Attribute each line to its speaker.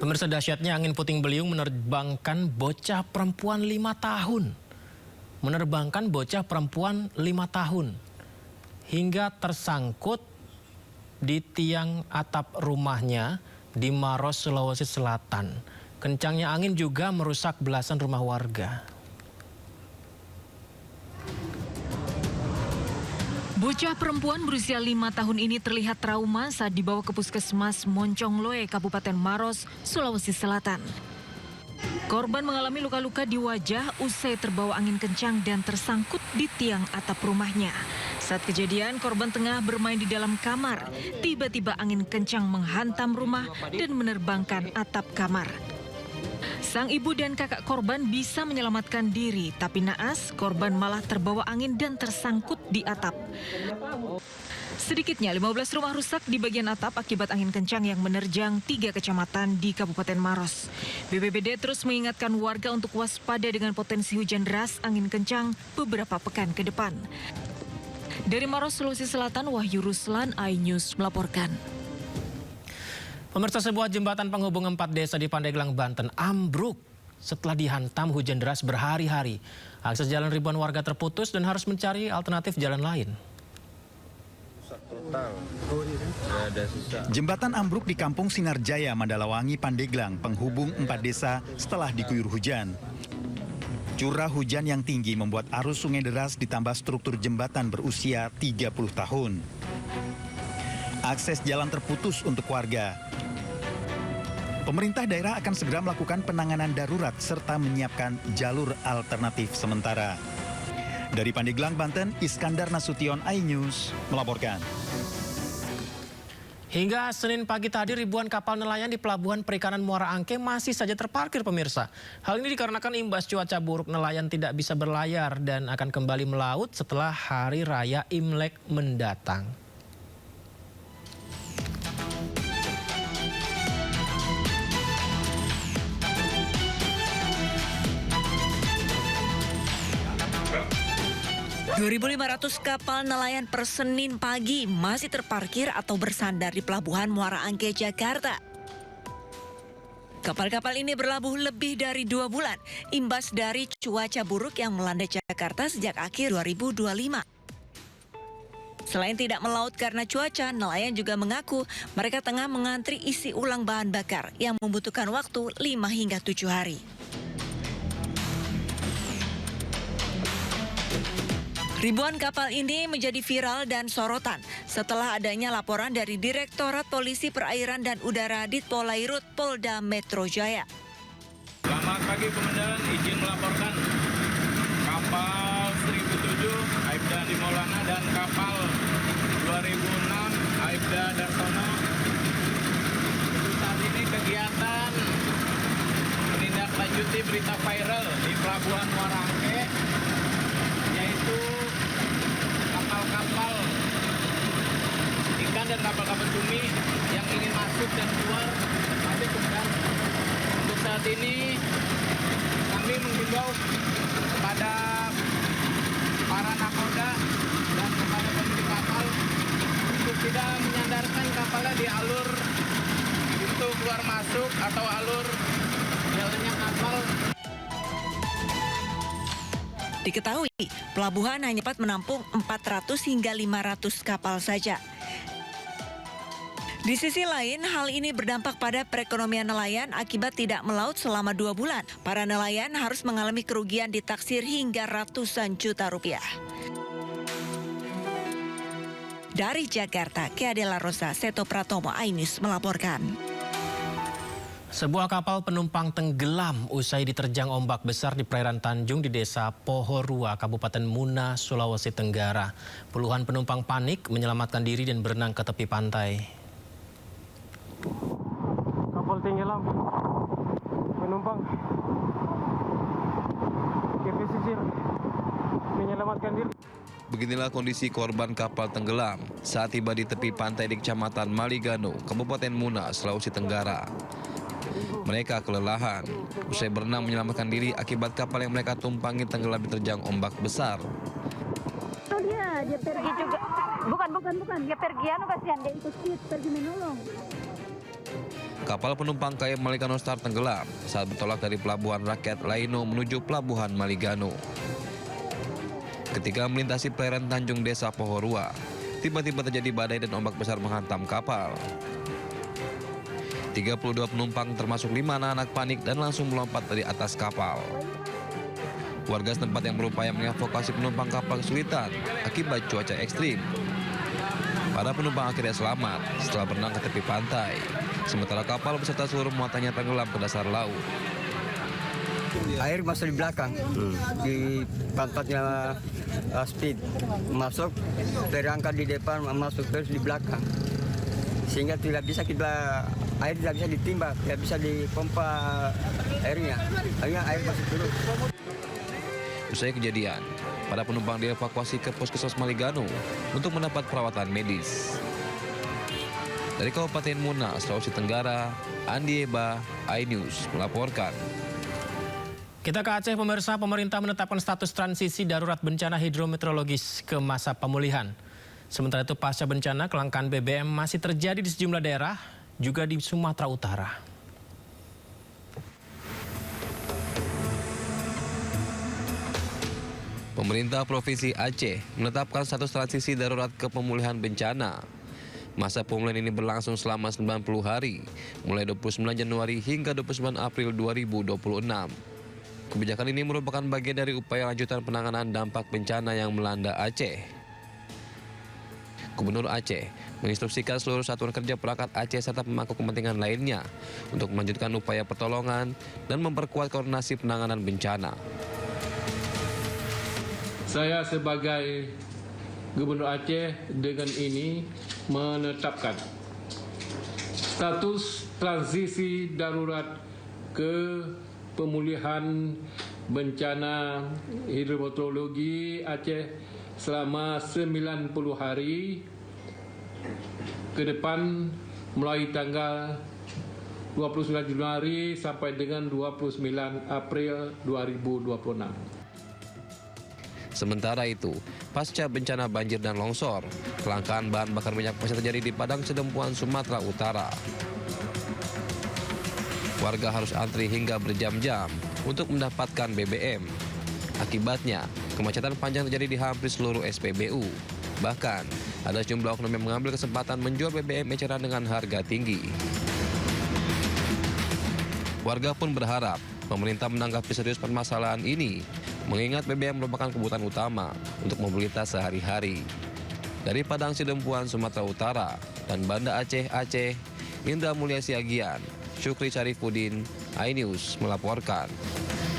Speaker 1: Pemirsa, dahsyatnya angin puting beliung menerbangkan bocah perempuan 5 tahun. Menerbangkan bocah perempuan 5 tahun. Hingga tersangkut di tiang atap rumahnya di Maros, Sulawesi Selatan. Kencangnya angin juga merusak belasan rumah warga.
Speaker 2: Bocah perempuan berusia 5 tahun ini terlihat trauma saat dibawa ke puskesmas Moncongloe, Kabupaten Maros, Sulawesi Selatan. Korban mengalami luka-luka di wajah usai terbawa angin kencang dan tersangkut di tiang atap rumahnya. Saat kejadian, korban tengah bermain di dalam kamar. Tiba-tiba angin kencang menghantam rumah dan menerbangkan atap kamar. Sang ibu dan kakak korban bisa menyelamatkan diri, tapi naas korban malah terbawa angin dan tersangkut di atap. Sedikitnya 15 rumah rusak di bagian atap akibat angin kencang yang menerjang 3 kecamatan di Kabupaten Maros. BPBD terus mengingatkan warga untuk waspada dengan potensi hujan deras angin kencang beberapa pekan ke depan. Dari Maros, Sulawesi Selatan, Wahyu Ruslan, iNews melaporkan.
Speaker 1: Pemirsa, sebuah jembatan penghubung 4 desa di Pandeglang, Banten ambruk setelah dihantam hujan deras berhari-hari. Akses jalan ribuan warga terputus dan harus mencari alternatif jalan lain.
Speaker 3: Jembatan ambruk di Kampung Sinarjaya, Mandalawangi, Pandeglang, penghubung 4 desa setelah diguyur hujan. Curah hujan yang tinggi membuat arus sungai deras ditambah struktur jembatan berusia 30 tahun. Akses jalan terputus untuk warga. Pemerintah daerah akan segera melakukan penanganan darurat serta menyiapkan jalur alternatif sementara. Dari Pandeglang, Banten, Iskandar Nasution, iNews melaporkan.
Speaker 1: Hingga Senin pagi tadi ribuan kapal nelayan di Pelabuhan Perikanan Muara Angke masih saja terparkir, pemirsa. Hal ini dikarenakan imbas cuaca buruk, nelayan tidak bisa berlayar dan akan kembali melaut setelah Hari Raya Imlek mendatang.
Speaker 4: (2.500) kapal nelayan per Senin pagi masih terparkir atau bersandar di Pelabuhan Muara Angke, Jakarta. Kapal-kapal ini berlabuh lebih dari 2 bulan, imbas dari cuaca buruk yang melanda Jakarta sejak akhir 2025. Selain tidak melaut karena cuaca, nelayan juga mengaku mereka tengah mengantri isi ulang bahan bakar yang membutuhkan waktu 5 hingga 7 hari. Ribuan kapal ini menjadi viral dan sorotan setelah adanya laporan dari Direktorat Polisi Perairan dan Udara Ditpolairut Polda Metro Jaya.
Speaker 5: Selamat pagi Komandan, izin melaporkan kapal 1007 Aibda di Maulana dan kapal 2006 Aibda Darsono. Saat ini kegiatan menindaklanjuti berita viral di Pelabuhan Muara Angke, yaitu kapal-kapal ikan dan kapal-kapal cumi yang ingin masuk dan keluar. Masih kemudian untuk saat ini kami menghimbau kepada para nakoda dan kepada pemilik kapal untuk tidak menyandarkan kapalnya di alur untuk keluar masuk atau alur jalannya kapal.
Speaker 4: Diketahui, pelabuhan hanya dapat menampung 400 hingga 500 kapal saja. Di sisi lain, hal ini berdampak pada perekonomian nelayan akibat tidak melaut selama 2 bulan. Para nelayan harus mengalami kerugian ditaksir hingga ratusan juta rupiah. Dari Jakarta, Keadela Rosa, Seto Pratomo, iNews melaporkan.
Speaker 1: Sebuah kapal penumpang tenggelam usai diterjang ombak besar di perairan Tanjung di Desa Pohorua, Kabupaten Muna, Sulawesi Tenggara. Puluhan penumpang panik menyelamatkan diri dan berenang ke tepi pantai.
Speaker 6: Kapal tenggelam, penumpang ke pesisir menyelamatkan diri.
Speaker 7: Beginilah kondisi korban kapal tenggelam saat tiba di tepi pantai di Kecamatan Maligano, Kabupaten Muna, Sulawesi Tenggara. Mereka kelelahan usai berenang menyelamatkan diri akibat kapal yang mereka tumpangi tenggelam diterjang ombak besar.
Speaker 8: Dia pergi juga. Bukan. Dia pergi kasihan, dia ikut pergi menolong.
Speaker 7: Kapal penumpang KM Maligano Star tenggelam saat bertolak dari pelabuhan rakyat Laino menuju pelabuhan Maligano. Ketika melintasi perairan Tanjung Desa Pohorua, tiba-tiba terjadi badai dan ombak besar menghantam kapal. 32 penumpang termasuk 5 anak-anak panik dan langsung melompat dari atas kapal. Warga setempat yang berupaya mengevakuasi penumpang kapal kesulitan akibat cuaca ekstrim. Para penumpang akhirnya selamat setelah berenang ke tepi pantai, sementara kapal beserta seluruh muatannya tenggelam ke dasar laut.
Speaker 9: Air masuk di belakang, di tempatnya speed masuk, terangkat di depan, masuk terus di belakang, sehingga tidak bisa air tidak bisa ditimba, tidak bisa dipompa airnya, akhirnya air masuk terus.
Speaker 7: Usai kejadian, para penumpang dievakuasi ke Puskesmas Maligano untuk mendapat perawatan medis. Dari Kabupaten Muna, Sulawesi Tenggara, Andi Eba, iNews melaporkan.
Speaker 1: Kita ke Aceh, pemirsa. Pemerintah menetapkan status transisi darurat bencana hidrometeorologis ke masa pemulihan. Sementara itu pasca bencana, kelangkaan BBM masih terjadi di sejumlah daerah, juga di Sumatera Utara.
Speaker 7: Pemerintah Provinsi Aceh menetapkan status transisi darurat ke pemulihan bencana. Masa pemulihan ini berlangsung selama 90 hari, mulai 29 Januari hingga 29 April 2026. Kebijakan ini merupakan bagian dari upaya lanjutan penanganan dampak bencana yang melanda Aceh. Gubernur Aceh menginstruksikan seluruh satuan kerja perangkat Aceh serta pemangku kepentingan lainnya untuk melanjutkan upaya pertolongan dan memperkuat koordinasi penanganan bencana.
Speaker 10: Saya sebagai Gubernur Aceh dengan ini menetapkan status transisi darurat ke pemulihan bencana hidrometeorologi Aceh selama 90 hari ke depan mulai tanggal 29 Januari sampai dengan 29 April 2026.
Speaker 7: Sementara itu, pasca bencana banjir dan longsor, kelangkaan bahan bakar minyak masih terjadi di Padang Sidempuan, Sumatera Utara. Warga harus antri hingga berjam-jam untuk mendapatkan BBM. Akibatnya, kemacetan panjang terjadi di hampir seluruh SPBU. Bahkan, ada sejumlah oknum yang mengambil kesempatan menjual BBM eceran dengan harga tinggi. Warga pun berharap pemerintah menanggapi serius permasalahan ini, mengingat BBM merupakan kebutuhan utama untuk mobilitas sehari-hari. Dari Padang Sidempuan, Sumatera Utara, dan Banda Aceh, Indra Mulia Siagian, Syukri Syarifuddin, iNews melaporkan.